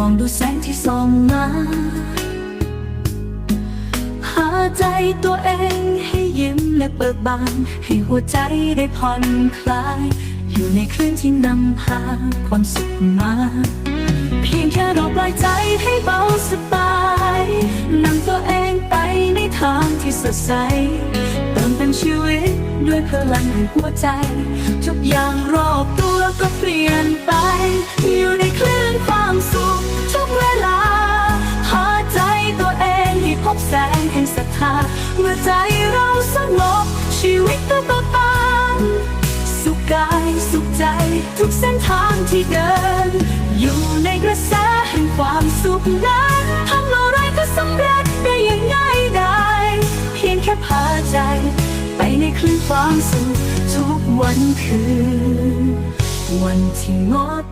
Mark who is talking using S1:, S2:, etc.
S1: องดูแสงที่ส่องมาหาใจตัวเองให้ยิ้มและเบิกบานให้หัวใจได้ผ่อนคลายอยู่ในคลื่นที่นำพาความสุขมาเพียงแค่เราปล่อยใจให้เบาสบายนำตัวเองไปในทางที่สดใสเติมเต็มชีวิตด้วยพลังแห่งหัวใจทุกอย่างรอบตัวก็เปลี่ยนไปอยู่ในคลื่นความสุขทุกเวลาหาใจตัวเองให้พบแสงแห่งศรัทธาเมื่อใจเราสงบชีวิตก็เบิกบานสุขกายสุขใจทุกเส้นทางที่เดินอยู่ในกระแสแห่งความสุขนั้นทำอะไรก็สำเร็จได้อย่างง่ายดายเพียงแค่พาใจไปในคลื่นความสุขทุกวันคืนวันที่งด